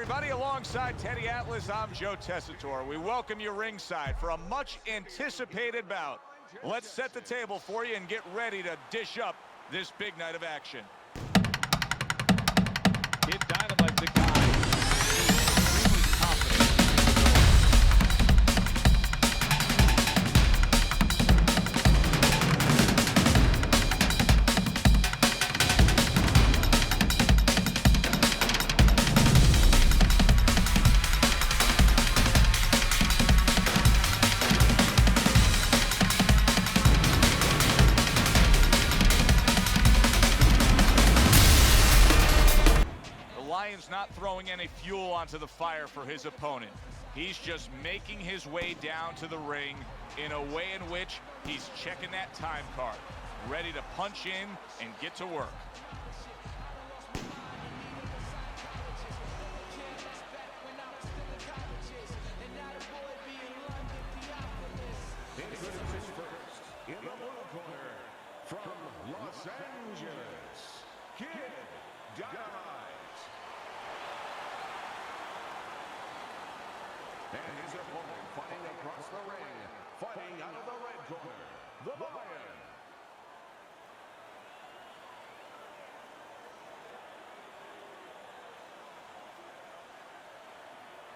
everybody. Alongside Teddy Atlas, I'm Joe Tessitore. We welcome you ringside for a much-anticipated bout. Let's set the table for you and get ready to dish up this big night of action. Kid Dynamite, the guy. Extremely confident. Lion's not throwing any fuel onto the fire for his opponent. He's just making his way down to the ring in a way in which he's checking that time card, ready to punch in and get to work. In the blue corner, from Los Angeles, Kid Dynamite. And his opponent fighting across the ring, fighting out of the red corner, the Lion.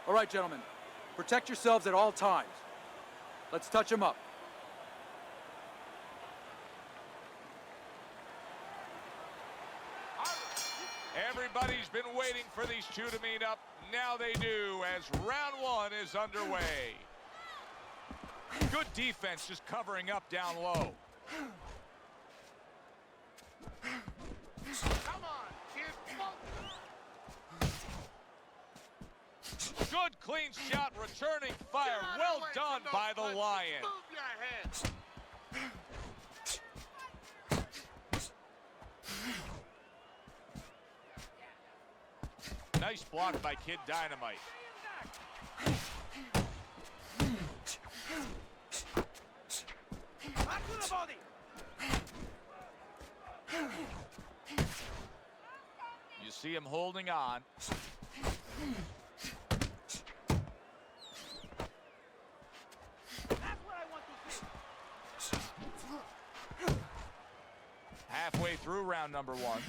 All right, gentlemen, protect yourselves at all times. Let's touch him up. Everybody's been waiting for these two to meet up. Now they do, as round one is underway. Good defense, just covering up down low. Come on, kid. Good clean shot, returning fire. Well done by the Lion. Move your head. Nice block by Kid Dynamite. Back to the body. You see him holding on. That's what I want to see. Halfway through round number one.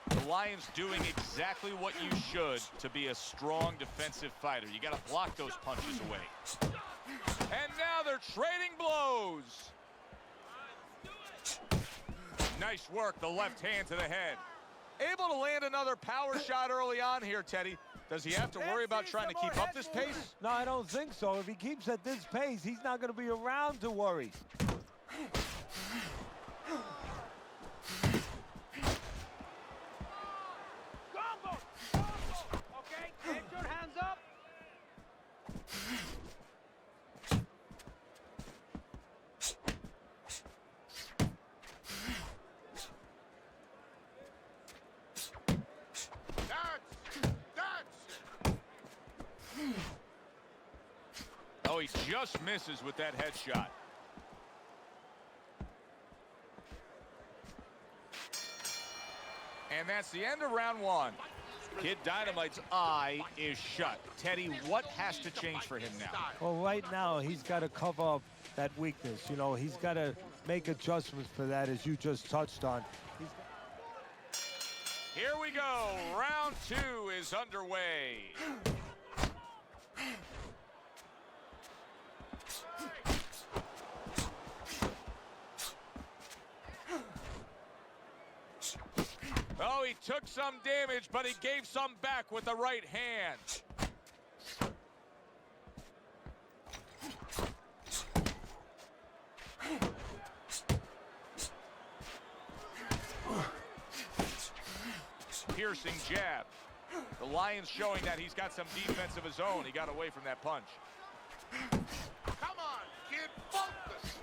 The Lion's doing exactly what you should to be a strong defensive fighter. You got to block those punches away. And now they're trading blows. Nice work, the left hand to the head. Able to land another power shot early on here, Teddy. Does he have to worry about trying to keep up this pace? No, I don't think so. If he keeps at this pace, he's not going to be around to worry. Okay, get your hands up. Oh, he just misses with that headshot. And that's the end of round one. Kid Dynamite's eye is shut. Teddy, what has to change for him now? Well, right now, he's got to cover up that weakness. You know, he's got to make adjustments for that, as you just touched on. Here we go. Round two is underway. Oh, he took some damage, but he gave some back with the right hand. Piercing jab. The Lion's showing that he's got some defense of his own. He got away from that punch. Come on, kid, focus.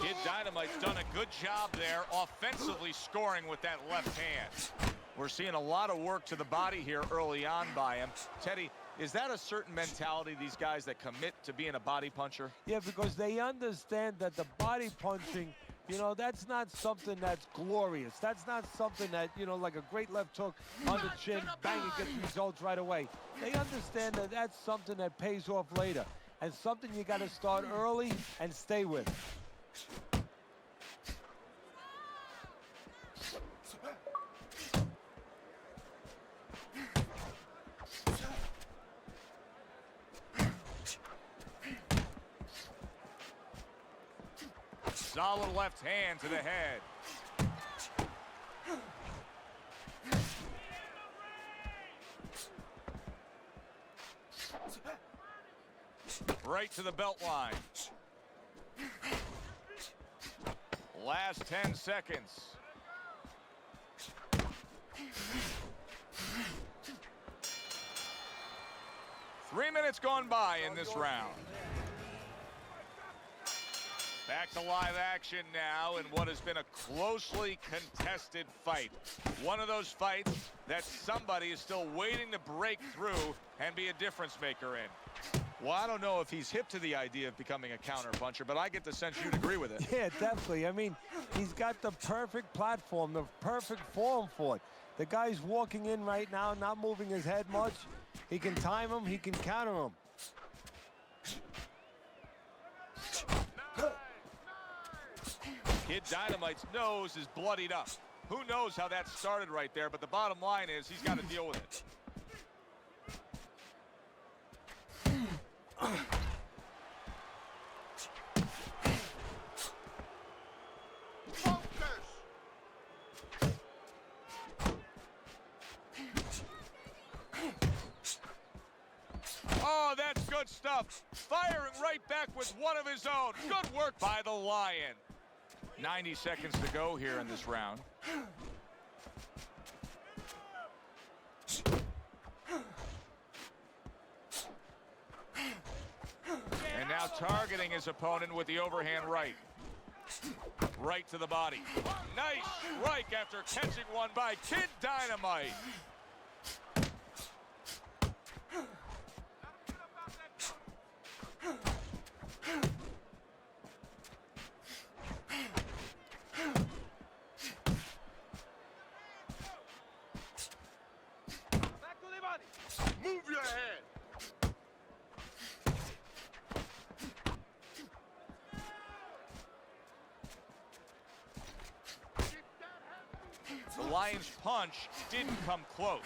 Kid Dynamite's done a good job there, offensively scoring with that left hand. We're seeing a lot of work to the body here early on by him. Teddy, Is that a certain mentality, these guys that commit to being a body puncher? Yeah, because they understand that the body punching, you know, that's not something that's glorious. That's not something that, you know, like a great left hook on the chin, bang, it gets results right away. They understand that that's something that pays off later, and something you got to start early and stay with. Solid left hand to the head. Right to the belt line. Last 10 seconds. Three minutes gone by in this round. Back to live action now in what has been a closely contested fight. One of those fights that somebody is still waiting to break through and be a difference maker in. Well, I don't know if he's hip to the idea of becoming a counter puncher, but I get the sense you'd agree with it. Yeah, definitely. I mean, he's got the perfect platform, the perfect form for it. The guy's walking in right now, not moving his head much. He can time him, he can counter him. Kid Dynamite's nose is bloodied up. Who knows how that started right there, but the bottom line is he's got to deal with it. Oh, that's good stuff. Firing right back with one of his own. Good work by the Lion. 90 seconds to go here in this round. And now targeting his opponent with the overhand right. Right to the body. Nice strike after catching one by Kid Dynamite. Move your head. The Lion's punch didn't come close.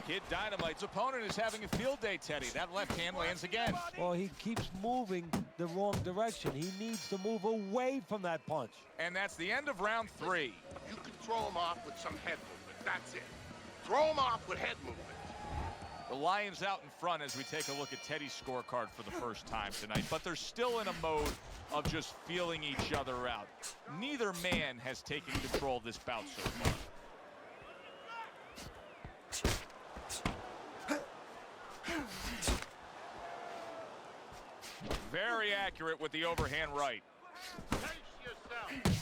Kid Dynamite's opponent is having a field day, Teddy. That left hand lands again. Well, he keeps moving the wrong direction. He needs to move away from that punch. And that's the end of round 3. You can throw him off with some head movement. That's it. Throw him off with head movement. The Lions out in front as we take a look at Teddy's scorecard for the first time tonight, but they're still in a mode of just feeling each other out. Neither man has taken control of this bout so far. Very accurate with the overhand right. Pace yourself.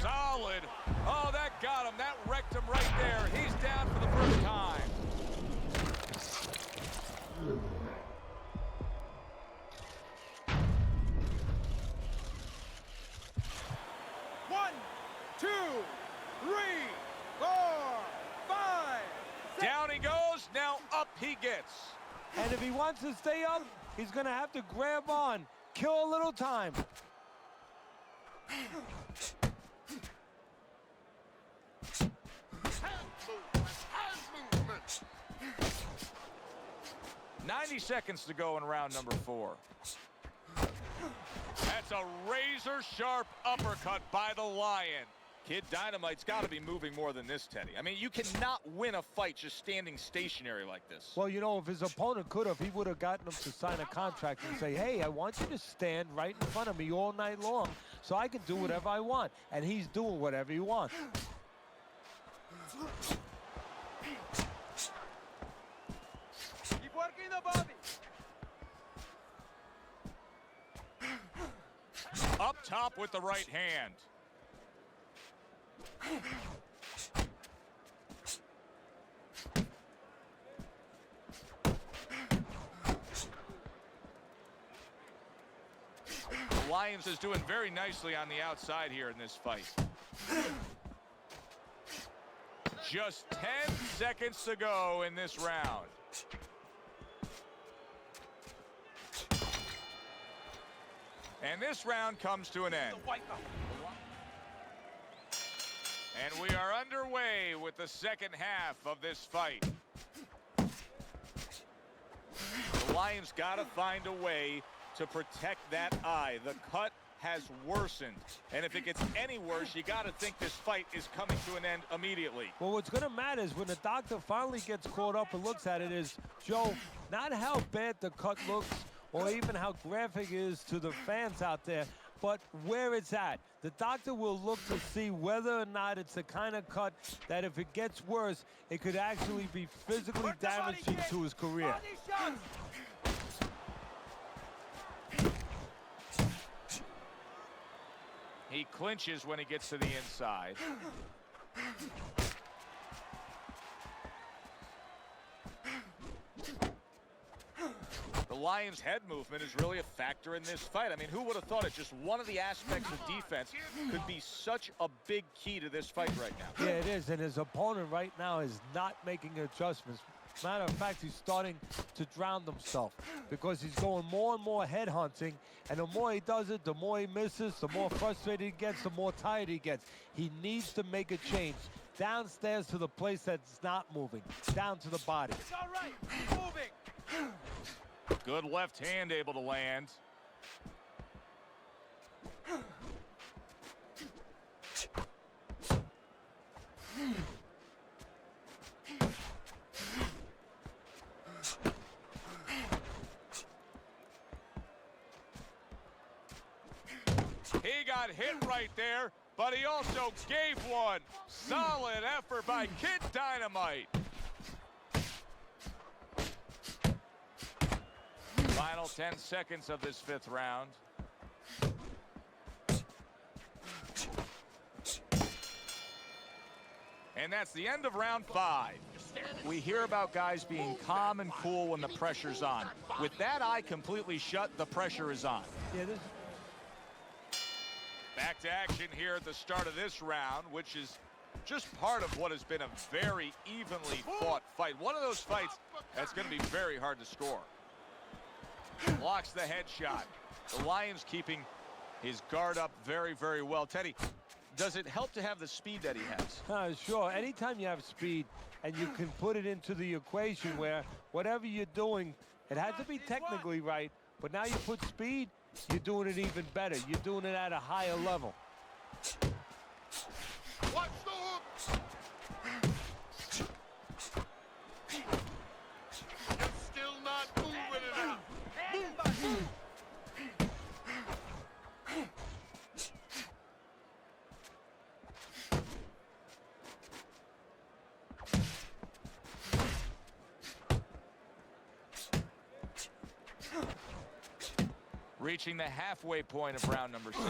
Solid. Oh, that got him. That wrecked him right there. He's down for the first time. One, two, three, 4, 5. Down he goes. Now up he gets. And if he wants to stay up, he's going to have to grab on, kill a little time. Hand movement. 90 seconds to go in round number 4. That's a razor-sharp uppercut by the Lion. Kid Dynamite's got to be moving more than this, Teddy. I mean, you cannot win a fight just standing stationary like this. Well, you know, if his opponent could have, he would have gotten him to sign a contract and say, hey, I want you to stand right in front of me all night long so I can do whatever I want. And he's doing whatever he wants. Keep working the body. Up top with the right hand. The Lions is doing very nicely on the outside here in this fight. Just 10 seconds to go in this round. And this round comes to an end. And we are underway with the second half of this fight. The Lions got to find a way to protect that eye. The cut has worsened, and if it gets any worse, you got to think this fight is coming to an end immediately. Well, what's going to matter is when the doctor finally gets caught up and looks at it is, Joe, not how bad the cut looks or even how graphic it is to the fans out there, but where it's at. The doctor will look to see whether or not it's the kind of cut that if it gets worse, it could actually be physically damaging to his career. He clinches when he gets to the inside. The Lions' head movement is really a factor in this fight. I mean, who would have thought it? Just one of the aspects of defense could be such a big key to this fight right now. Yeah, it is, and his opponent right now is not making adjustments. Matter of fact, he's starting to drown himself because he's going more and more head hunting, and the more he does it, the more he misses, the more frustrated he gets, the more tired he gets. He needs to make a change downstairs to the place that's not moving, down to the body. It's all right. Moving. Good left hand able to land. He got hit right there, but he also gave one. Solid effort by Kid Dynamite. Final 10 seconds of this fifth round. And that's the end of round 5. We hear about guys being calm and cool when the pressure's on. With that eye completely shut, the pressure is on. Yeah, Back to action here at the start of this round, which is just part of what has been a very evenly fought fight. One of those fights that's going to be very hard to score. Blocks the headshot. The Lions keeping his guard up very, very well. Teddy, does it help to have the speed that he has? Sure. Anytime you have speed and you can put it into the equation where whatever you're doing, it has to be technically right, but now you put speed, you're doing it even better. You're doing it at a higher level. Watch the hook. You're still not moving enough. Reaching the halfway point of round number 6.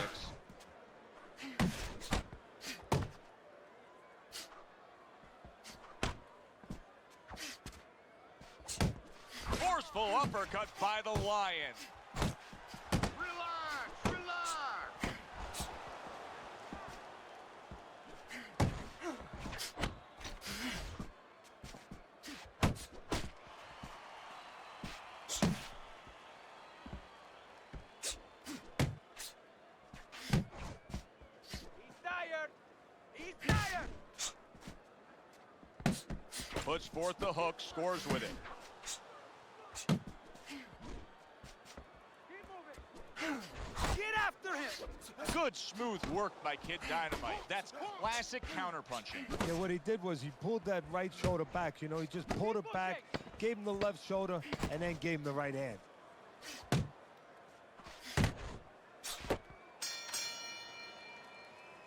Forceful uppercut by the Lion. Relax, relax. He's tired. Puts forth the hook, scores with it. Get after him. Good smooth work by Kid Dynamite. That's classic counterpunching. Yeah, what he did was he pulled that right shoulder back. You know, he just pulled it back, gave him the left shoulder, and then gave him the right hand.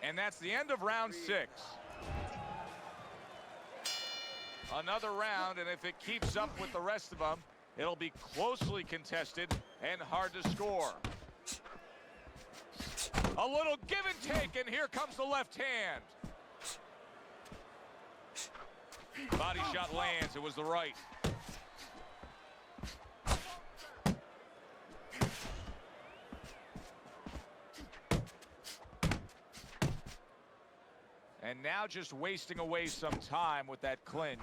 And that's the end of round 6. Another round, and if it keeps up with the rest of them, it'll be closely contested and hard to score. A little give and take, and here comes the left hand. Body shot lands. It was the right. And now just wasting away some time with that clinch.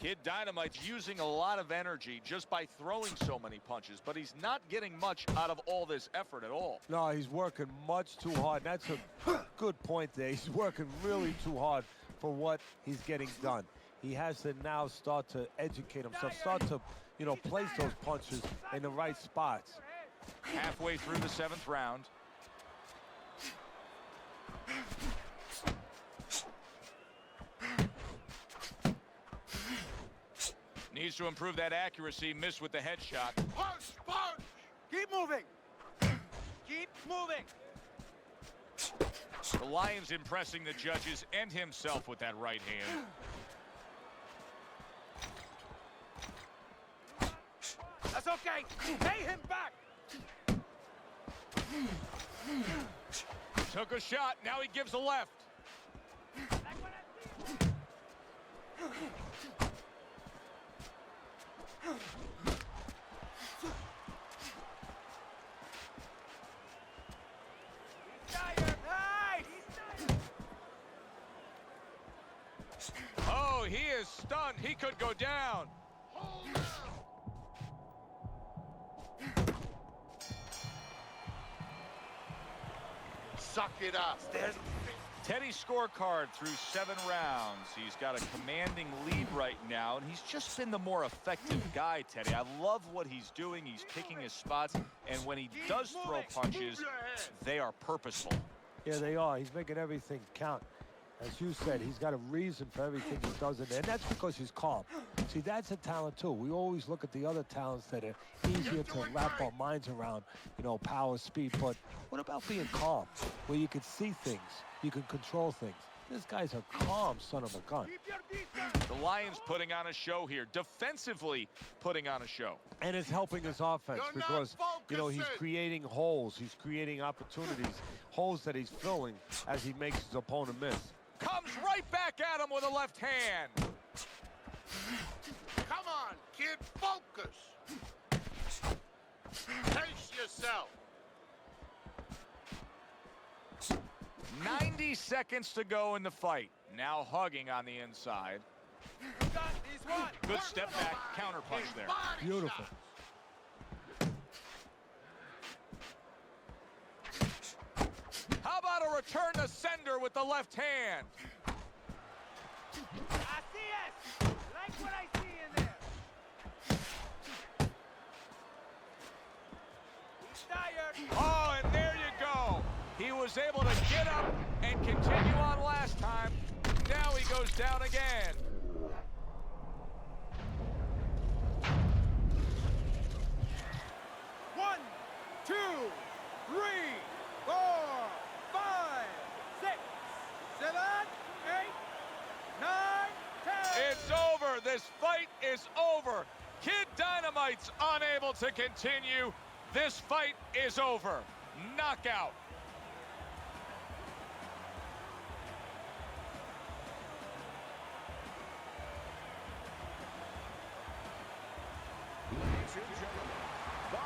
Kid Dynamite's using a lot of energy just by throwing so many punches, but he's not getting much out of all this effort at all. No, he's working much too hard. That's a good point there. He's working really too hard for what he's getting done. He has to now start to educate himself, start to, you know, place those punches in the right spots. Halfway through the 7th round. Needs to improve that accuracy. Missed with the headshot. Punch, punch! Keep moving! Keep moving! The Lion's impressing the judges and himself with that right hand. That's okay! Pay him back! Took a shot. Now he gives a left. Oh, he is stunned. He could go down. Suck it up. Teddy's scorecard through 7 rounds. He's got a commanding lead right now, and he's just been the more effective guy, Teddy. I love what he's doing. He's picking his spots, and when he does throw punches, they are purposeful. Yeah, they are. He's making everything count. As you said, he's got a reason for everything he does in there, and that's because he's calm. See, that's a talent, too. We always look at the other talents that are easier to wrap our minds around, you know, power, speed, but what about being calm, where you can see things, you can control things? This guy's a calm son of a gun. The Lions putting on a show here, defensively putting on a show. And it's helping his offense because, you know, he's creating holes, he's creating opportunities, holes that he's filling as he makes his opponent miss. Comes right back at him with a left hand. Come on, kid, focus. Pace yourself. 90 seconds to go in the fight. Now hugging on the inside. Good step back, counter punch there. Beautiful. How about a return to sender with the left hand? Así es! Like what I see in there! He's tired! Oh, and there you go. He was able to get up and continue on last time. Now he goes down again. One, two, 3, 4, 5, 6, 7, 8, 9, 10. It's over. This fight is over. Kid Dynamite's unable to continue. This fight is over. Knockout. Ladies and gentlemen, the